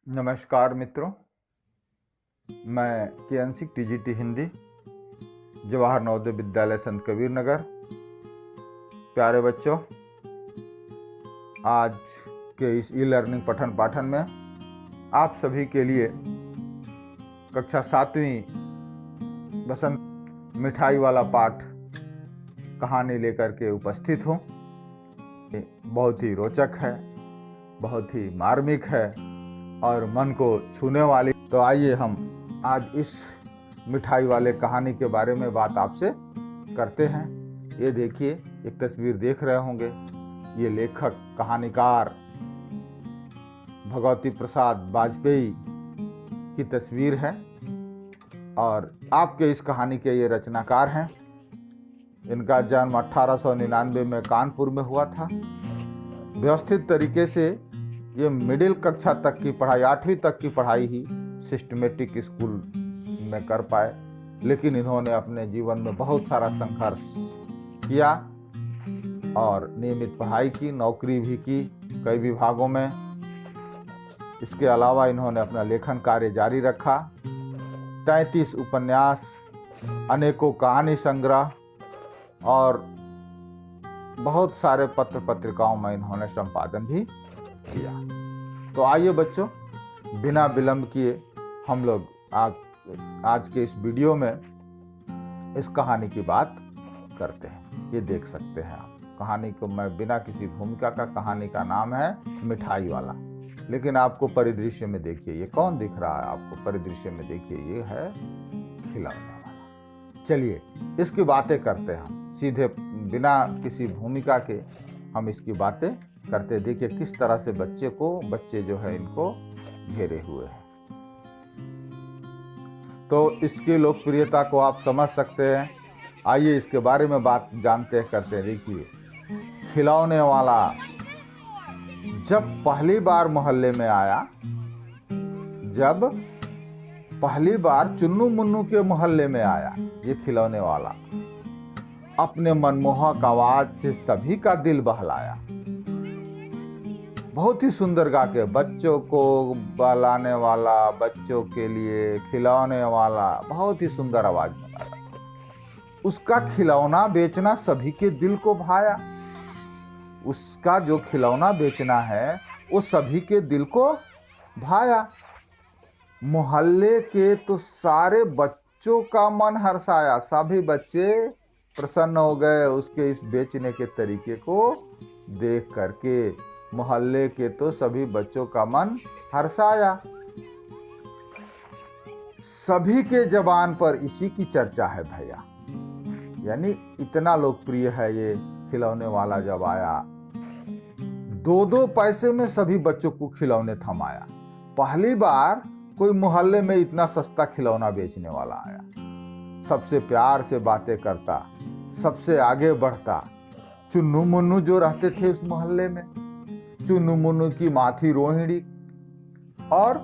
नमस्कार मित्रों, मैं केएनसी टीजीटी हिंदी जवाहर नवोदय विद्यालय संत कबीर नगर। प्यारे बच्चों, आज के इस ई लर्निंग पठन पाठन में आप सभी के लिए कक्षा 7वीं बसंत मिठाई वाला पाठ कहानी लेकर के उपस्थित हूँ। बहुत ही रोचक है, बहुत ही मार्मिक है और मन को छूने वाली। तो आइए हम आज इस मिठाई वाले कहानी के बारे में बात आपसे करते हैं। ये देखिए, एक तस्वीर देख रहे होंगे, ये लेखक कहानीकार भगवती प्रसाद वाजपेयी की तस्वीर है और आपके इस कहानी के ये रचनाकार हैं। इनका जन्म 1899 में कानपुर में हुआ था। व्यवस्थित तरीके से ये मिडिल कक्षा तक की पढ़ाई, 8वीं तक की पढ़ाई ही सिस्टमेटिक स्कूल में कर पाए, लेकिन इन्होंने अपने जीवन में बहुत सारा संघर्ष किया और नियमित पढ़ाई की, नौकरी भी की कई विभागों में। इसके अलावा इन्होंने अपना लेखन कार्य जारी रखा। 33 उपन्यास, अनेकों कहानी संग्रह और बहुत सारे पत्र पत्रिकाओं में इन्होंने संपादन भी किया। तो आइए बच्चों, बिना विलंब किए हम लोग आज के इस वीडियो में इस कहानी की बात करते हैं। ये देख सकते हैं आप कहानी को, मैं बिना किसी भूमिका का, कहानी का नाम है मिठाई वाला। लेकिन आपको परिदृश्य में देखिए, ये कौन दिख रहा है आपको? परिदृश्य में देखिए, ये है खिलौने वाला। चलिए इसकी बातें करते हैं हम सीधे, बिना किसी भूमिका के हम इसकी बातें करते। देखिए किस तरह से बच्चे जो है इनको घेरे हुए हैं। तो इसकी लोकप्रियता को आप समझ सकते हैं। आइए इसके बारे में बात जानते करते। देखिए, खिलौने वाला जब पहली बार मोहल्ले में आया, जब पहली बार चुन्नू मुन्नू के मोहल्ले में आया, ये खिलौने वाला अपने मनमोहक आवाज से सभी का दिल बहलाया। बहुत ही सुंदर गा के, बच्चों को बहलाने वाला, बच्चों के लिए खिलौने वाला, बहुत ही सुंदर आवाज बनाया। उसका खिलौना बेचना सभी के दिल को भाया। उसका जो खिलौना बेचना है वो सभी के दिल को भाया। मोहल्ले के तो सारे बच्चों का मन हर्षाया। सभी बच्चे प्रसन्न हो गए उसके इस बेचने के तरीके को देख करके। मोहल्ले के तो सभी बच्चों का मन हर्षाया। सभी के जबान पर इसी की चर्चा है भैया, यानी इतना लोकप्रिय है ये खिलौने वाला। जब आया 2-2 पैसे में सभी बच्चों को खिलौने थमाया। पहली बार कोई मोहल्ले में इतना सस्ता खिलौना बेचने वाला आया। सबसे प्यार से बातें करता, सबसे आगे बढ़ता। चुन्नू मुन्नू जो रहते थे उस मोहल्ले में, चुन्नू मुन्नू की माँ थी रोहिणी और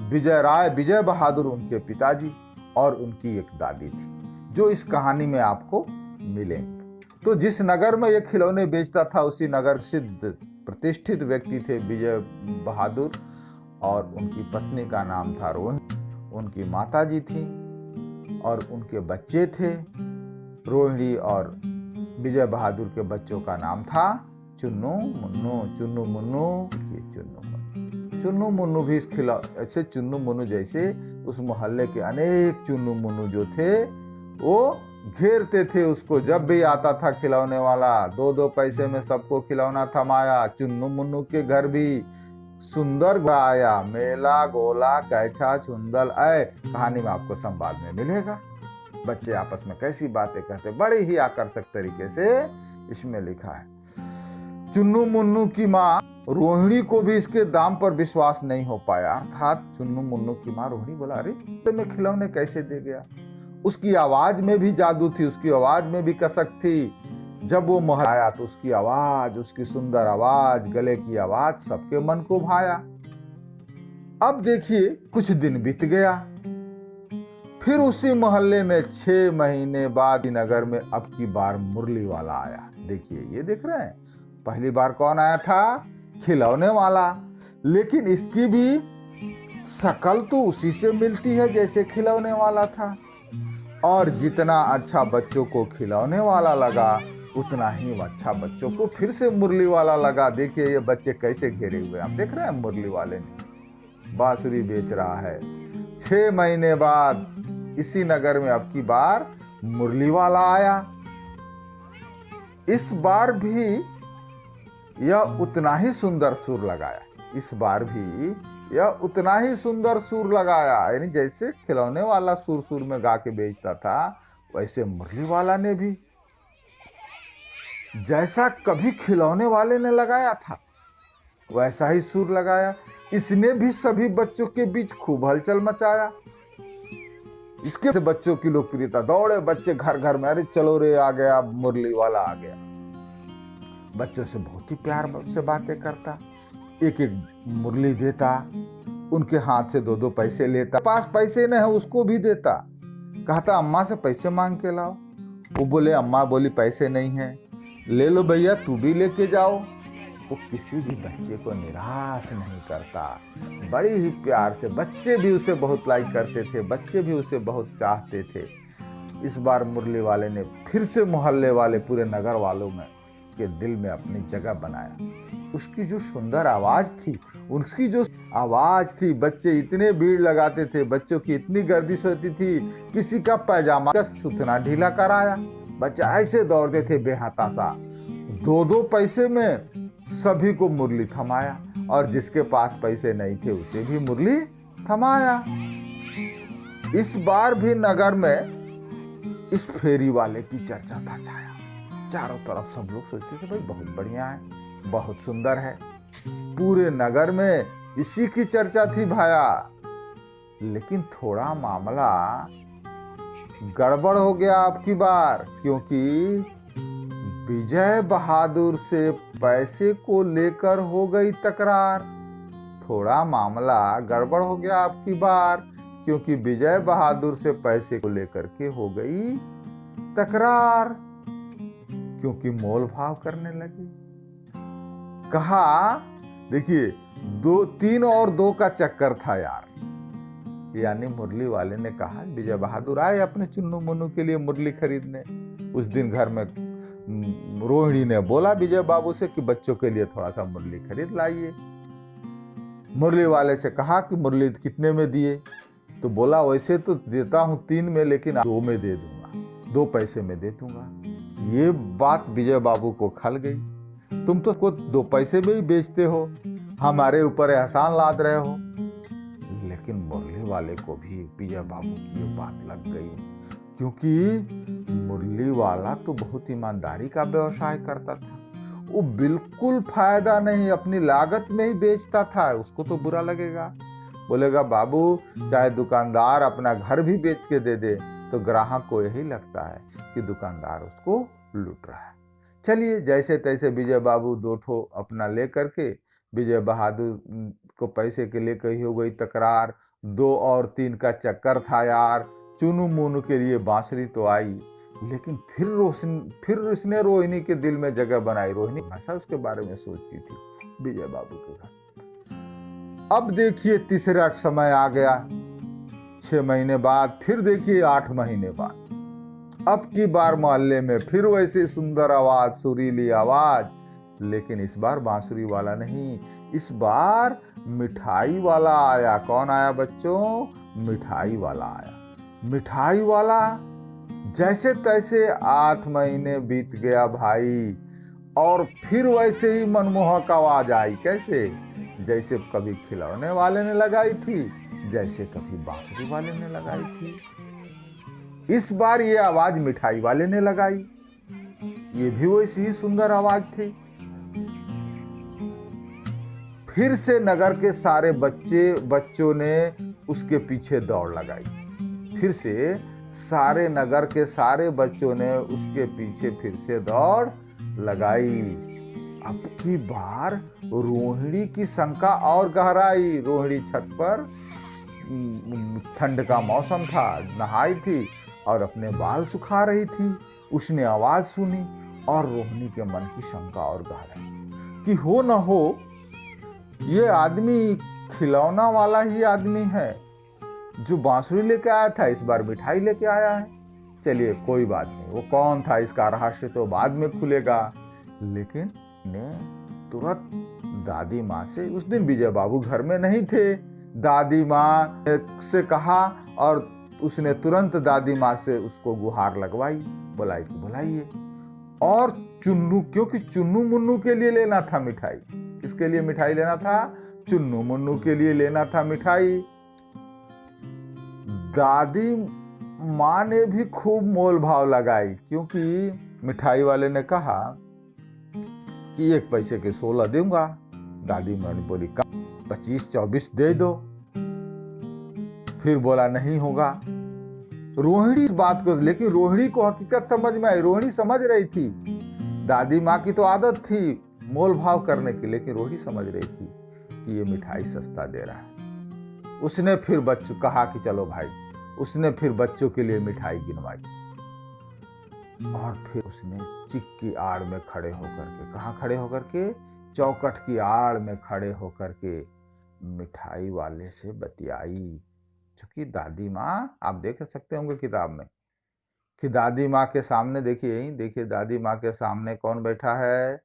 विजय बहादुर उनके पिताजी, और उनकी एक दादी थी जो इस कहानी में आपको मिलेंगे। तो जिस नगर में ये खिलौने बेचता था उसी नगर सिद्ध प्रतिष्ठित व्यक्ति थे विजय बहादुर, और उनकी पत्नी का नाम था रोहिणी। उनकी माताजी थी और उनके बच्चे थे। रोहिणी और विजय बहादुर के बच्चों का नाम था चुन्नू मुन्नू। चुन्नू मुन्नू चुन्नू मुन्नू भी इस ऐसे चुन्नू मुन्नू जैसे उस मोहल्ले के अनेक चुन्नू मुन्नू जो थे वो घेरते थे उसको। जब भी आता था खिलौने वाला, 2-2 पैसे में सबको खिलौना थमाया। चुन्नू मुन्नू के घर भी सुंदर आया, मेला गोला कैछा छुंदल आए। कहानी में आपको संवाद में मिलेगा। बच्चे आपस में कैसी बातें करते, बड़े ही आकर्षक तरीके से इसमें लिखा है। चुन्नू मुन्नू की माँ रोहिणी को भी इसके दाम पर विश्वास नहीं हो पाया। अर्थात चुन्नू मुन्नू की माँ रोहिणी बोला, अरे में खिलौने कैसे दे गया? उसकी आवाज में भी जादू थी, उसकी आवाज में भी कसक थी। जब वो मोहल्ला आया तो उसकी आवाज, उसकी सुंदर आवाज, गले की आवाज सबके मन को भाया। अब देखिए कुछ दिन बीत गया, फिर उसी मोहल्ले में 6 महीने बाद नगर में अब की बार मुरली वाला आया। देखिए, ये देख रहे हैं, पहली बार कौन आया था? खिलौने वाला। लेकिन इसकी भी शकल तो उसी से मिलती है जैसे खिलौने वाला था, और जितना अच्छा बच्चों को खिलौने वाला लगा उतना ही अच्छा बच्चों को फिर से मुरली वाला लगा। देखिए ये बच्चे कैसे घेरे हुए, आप देख रहे हैं मुरली वाले ने बांसुरी बेच रहा है। 6 महीने बाद इसी नगर में अब की बार मुरली वाला आया। इस बार भी यह उतना ही सुंदर सुर लगाया, इस बार भी यह उतना ही सुंदर सुर लगाया, यानी जैसे खिलौने वाला सुर सुर में गा के बेचता था वैसे मुरली वाला ने भी जैसा कभी खिलौने वाले ने लगाया था वैसा ही सुर लगाया। इसने भी सभी बच्चों के बीच खूब हलचल मचाया। इसके से बच्चों की लोकप्रियता, दौड़े बच्चे घर घर में, अरे चलो रे आ गया मुरली वाला आ गया। बच्चों से बहुत ही प्यार से बातें करता, एक एक मुरली देता, उनके हाथ से 2-2 पैसे लेता, पास पैसे नहीं है उसको भी देता। कहता अम्मा से पैसे मांग के लाओ, वो बोले अम्मा बोली पैसे नहीं है, ले लो भैया तू भी लेके जाओ। वो किसी भी बच्चे को निराश नहीं करता, बड़ी ही प्यार से। बच्चे भी उसे बहुत लाइक करते थे, बच्चे भी उसे बहुत चाहते थे। इस बार मुरली वाले ने फिर से मोहल्ले वाले पूरे नगर वालों में के दिल में अपनी जगह बनाया। उसकी जो सुंदर आवाज थी, उसकी जो आवाज थी, बच्चे इतने भीड़ लगाते थे, बच्चों की इतनी गर्दिश होती थी, किसी का पैजामा का सुतना ढीला कराया। बच्चे ऐसे दौड़ते थे बेहाता सा, 2-2 पैसे में सभी को मुरली थमाया, और जिसके पास पैसे नहीं थे उसे भी मुरली थमाया। इस बार भी नगर में इस फेरी वाले की चर्चा था छाया। चारों तरफ सब लोग सोचते थे भाई बहुत बढ़िया है, बहुत सुंदर है, पूरे नगर में इसी की चर्चा थी भाया। लेकिन थोड़ा मामला गड़बड़ हो गया आपकी बार, क्योंकि विजय बहादुर से पैसे को लेकर हो गई तकरार। थोड़ा मामला गड़बड़ हो गया आपकी बार, क्योंकि विजय बहादुर से पैसे को लेकर के हो गई तकरार, क्योंकि मोल भाव करने लगे। कहा देखिए 3 और 2 का चक्कर था यार, यानी मुरली वाले ने कहा विजय बहादुर आए अपने चुन्नू मुन्नू के लिए मुरली खरीदने। उस दिन घर में रोहिणी ने बोला विजय बाबू से कि बच्चों के लिए थोड़ा सा मुरली खरीद लाइए। मुरली वाले से कहा कि मुरली कितने में दिए, तो बोला वैसे तो देता हूं 3 में, लेकिन 2 में दे दूंगा, 2 पैसे में दे दूंगा। ये बात विजय बाबू को खल गई। तुम तो खुद 2 पैसे में ही बेचते हो, हमारे ऊपर एहसान लाद रहे हो। लेकिन मुरली वाले को भी विजय बाबू की ये बात लग गई, क्योंकि मुरली वाला तो बहुत ईमानदारी का व्यवसाय करता था। वो बिल्कुल फायदा नहीं, अपनी लागत में ही बेचता था। उसको तो बुरा लगेगा, बोलेगा बाबू चाहे दुकानदार अपना घर भी बेच के दे दे तो ग्राहक को यही लगता है कि दुकानदार उसको लूट रहा है। चलिए जैसे तैसे विजय बाबू 2 ठो अपना ले करके, विजय बहादुर को पैसे के लिए कही हो गई तकरार। 2 और 3 का चक्कर था यार। चुनू मुनू के लिए बांसुरी तो आई, लेकिन फिर उसने रोहिणी के दिल में जगह बनाई। रोहिणी ऐसा उसके बारे में सोचती थी विजय बाबू के घर। अब देखिए तीसरा समय आ गया, 6 महीने बाद, फिर देखिए 8 महीने बाद। अब की बार मोहल्ले में फिर वैसे सुंदर आवाज, सुरीली आवाज, लेकिन इस बार बांसुरी वाला नहीं, इस बार मिठाई वाला आया। कौन आया बच्चों? मिठाई वाला आया। मिठाई वाला जैसे तैसे 8 महीने बीत गया भाई, और फिर वैसे ही मनमोहक आवाज आई। कैसे? जैसे कभी खिलौने वाले ने लगाई थी, जैसे कभी बांसुरी वाले ने लगाई थी। इस बार ये आवाज मिठाई वाले ने लगाई, ये भी वैसी ही सुंदर आवाज थी। फिर से नगर के सारे बच्चों ने उसके पीछे दौड़ लगाई। फिर से सारे नगर के सारे बच्चों ने उसके पीछे फिर से दौड़ लगाई। अब की बार रोहिणी की शंका और गहराई। रोहिणी छत पर, ठंड का मौसम था, नहाई थी और अपने बाल सुखा रही थी। उसने आवाज सुनी और रोहिणी के मन की शंका और गहराई कि हो न हो ये आदमी खिलौना वाला ही आदमी है जो बांसुरी लेके आया था, इस बार मिठाई लेके आया है। चलिए कोई बात नहीं, वो कौन था इसका रहस्य तो बाद में खुलेगा। लेकिन ने तुरंत दादी माँ से, उस दिन विजय बाबू घर में नहीं थे, दादी माँ से कहा और उसने तुरंत दादी माँ से उसको गुहार लगवाई, बुलाई कि बुलाइए। और चुन्नू, क्योंकि चुन्नू मुन्नू के लिए लेना था मिठाई। किसके लिए मिठाई लेना था? चुन्नू मुन्नू के लिए लेना था मिठाई। दादी माँ ने भी खूब मोल भाव लगाई, क्योंकि मिठाई वाले ने कहा कि 1 पैसे के 16 दूंगा। दादी माँ ने बोली 25-24 दे दो। फिर बोला नहीं होगा। रोहिणी इस बात को, लेकिन रोहिणी को हकीकत समझ में आई। रोहिणी समझ रही थी, दादी माँ की तो आदत थी मोल भाव करने की, लेकिन रोहिणी समझ रही थी कि ये मिठाई सस्ता दे रहा है। उसने फिर बच्चों कहा कि चलो भाई, उसने फिर बच्चों के लिए मिठाई गिनवाई और फिर उसने चिक की आड़ में खड़े होकर के, कहाँ खड़े होकर के? चौखट की आड़ में खड़े होकर के मिठाई वाले से बतियाई। क्योंकि दादी माँ, आप देख सकते होंगे किताब में कि दादी माँ के सामने, देखिए यही देखिए, दादी माँ के सामने कौन बैठा है?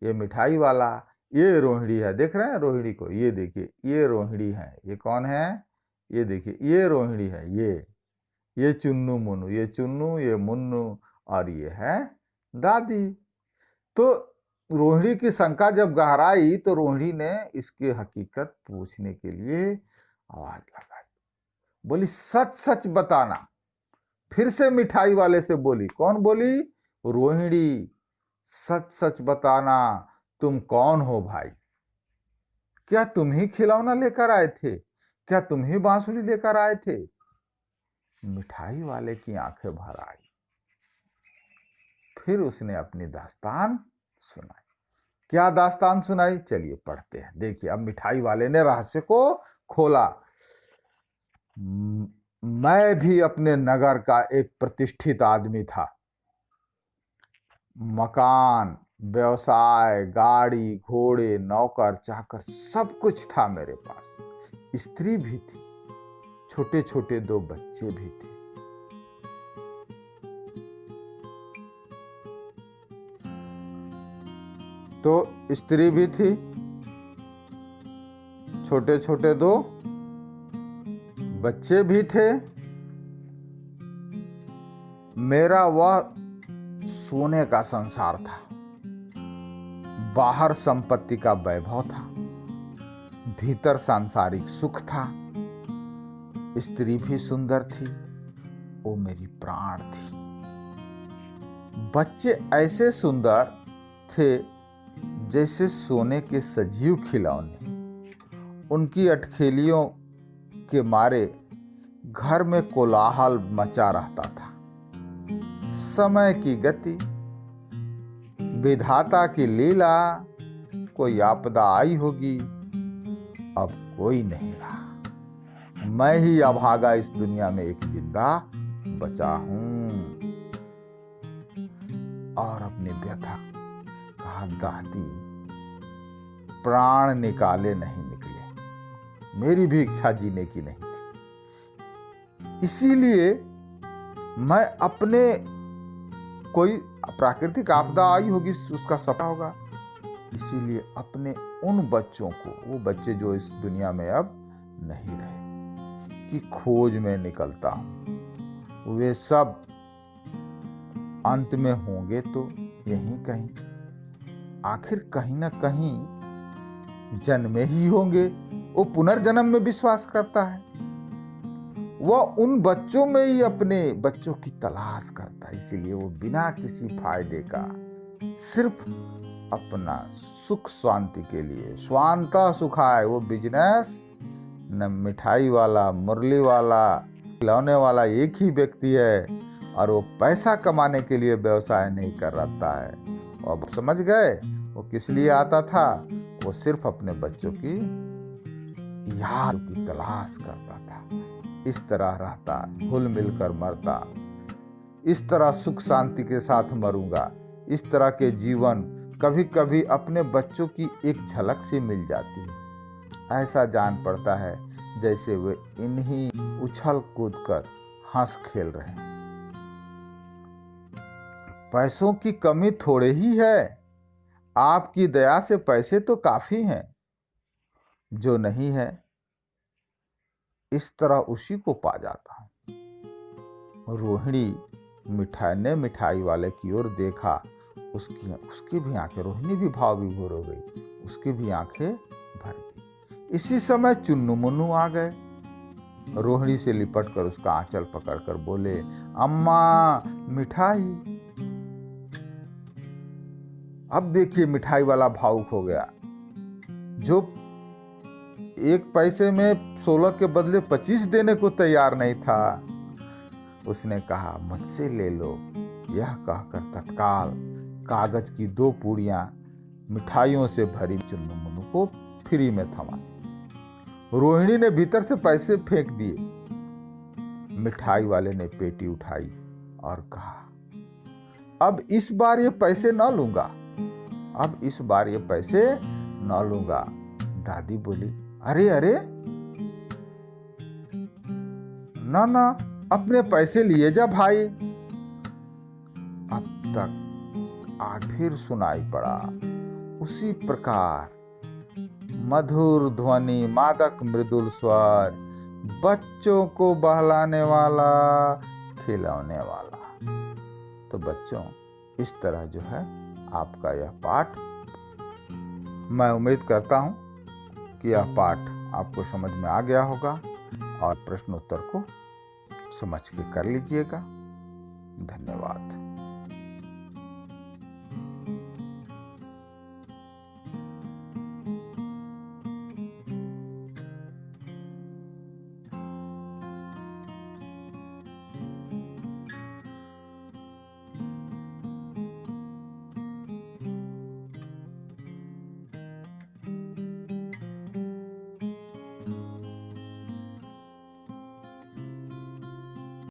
ये मिठाई वाला, ये रोहिणी है। देख रहे हैं रोहिणी को? ये देखिए, ये रोहिणी है। ये कौन है? ये देखिए, ये रोहिणी है। ये चुन्नू मुन्नू, ये चुन्नू, ये मुन्नू और ये है दादी। तो रोहिणी की शंका जब गहराई तो रोहिणी ने इसकी हकीकत पूछने के लिए आवाज लगाई, बोली सच सच बताना। फिर से मिठाई वाले से बोली। कौन बोली? रोहिणी। सच सच बताना, तुम कौन हो भाई? क्या तुम ही खिलौना लेकर आए थे? क्या तुम ही बांसुरी लेकर आए थे? मिठाई वाले की आंखें भर आई। फिर उसने अपनी दास्तान सुनाई। क्या दास्तान सुनाई? चलिए पढ़ते हैं। देखिए, अब मिठाई वाले ने रहस्य को खोला। मैं भी अपने नगर का एक प्रतिष्ठित आदमी था। मकान, व्यवसाय, गाड़ी, घोड़े, नौकर चाकर सब कुछ था मेरे पास। स्त्री भी थी, छोटे छोटे 2 बच्चे भी थे। तो स्त्री भी थी, छोटे छोटे 2 बच्चे भी थे। मेरा वह सोने का संसार था। बाहर संपत्ति का वैभव था, भीतर सांसारिक सुख था। स्त्री भी सुंदर थी, वो मेरी प्राण थी। बच्चे ऐसे सुंदर थे जैसे सोने के सजीव खिलौने। उनकी अटखेलियों के मारे घर में कोलाहल मचा रहता था। समय की गति, विधाता की लीला, कोई आपदा आई होगी, अब कोई नहीं रहा। मैं ही अभागा इस दुनिया में एक जिंदा बचा हूं। और अपनी व्यथा कहा, दादी प्राण निकाले नहीं निकले, मेरी भी इच्छा जीने की नहीं थी। इसीलिए मैं अपने, कोई प्राकृतिक आपदा आई होगी, उसका सफा होगा, इसीलिए अपने उन बच्चों को, वो बच्चे जो इस दुनिया में अब नहीं रहे, की खोज में निकलता हूं। वे सब अंत में होंगे तो यहीं कहीं, आखिर कहीं ना कहीं जन्मे ही होंगे। वो पुनर्जन्म में विश्वास करता है। वह उन बच्चों में ही अपने बच्चों की तलाश करता है। इसीलिए वो बिना किसी फायदे का, सिर्फ अपना सुख शांति के लिए, स्वांता सुखाय, वो बिजनेस न मिठाई वाला, मुरली वाला, खिलौने वाला एक ही व्यक्ति है, और वो पैसा कमाने के लिए व्यवसाय नहीं कर रहा है। अब समझ गए वो किस लिए आता था? वो सिर्फ अपने बच्चों की याद की तलाश करता था। इस तरह रहता, घुल मिलकर मरता, इस तरह सुख शांति के साथ मरूंगा। इस तरह के जीवन कभी कभी अपने बच्चों की एक झलक से मिल जाती है। ऐसा जान पड़ता है जैसे वे इन्हीं उछल कूद कर हंस खेल रहे हैं। पैसों की कमी थोड़े ही है, आपकी दया से पैसे तो काफी हैं। जो नहीं है इस तरह उसी को पा जाता हूं। रोहिणी ने मिठाई वाले की ओर देखा। उसकी भी आंखें, रोहिणी भी भाव विभोर हो गई, उसकी भी आंखें भर गई। इसी समय चुन्नू मुन्नू आ गए। रोहिणी से लिपट कर उसका आंचल पकड़कर बोले, अम्मा मिठाई। अब देखिए मिठाई वाला भावुक हो गया। जो 1 पैसे में 16 के बदले 25 देने को तैयार नहीं था, उसने कहा मुझसे ले लो। यह कहकर तत्काल कागज की 2 पूड़ियां मिठाइयों से भरी चुन्नू मुन्नू को फ्री में थमा। रोहिणी ने भीतर से पैसे फेंक दिए। मिठाई वाले ने पेटी उठाई और कहा, अब इस बार ये पैसे न लूंगा, अब इस बार ये पैसे न लूंगा। दादी बोली, अरे अरे, ना ना, अपने पैसे लिए जा भाई। अब तक आज फिर सुनाई पड़ा उसी प्रकार मधुर ध्वनि, मादक मृदुल स्वर, बच्चों को बहलाने वाला, खिलौने वाला। तो बच्चों, इस तरह जो है आपका यह पाठ, मैं उम्मीद करता हूं कि यह पाठ आपको समझ में आ गया होगा और प्रश्नोत्तर को समझ के कर लीजिएगा। धन्यवाद।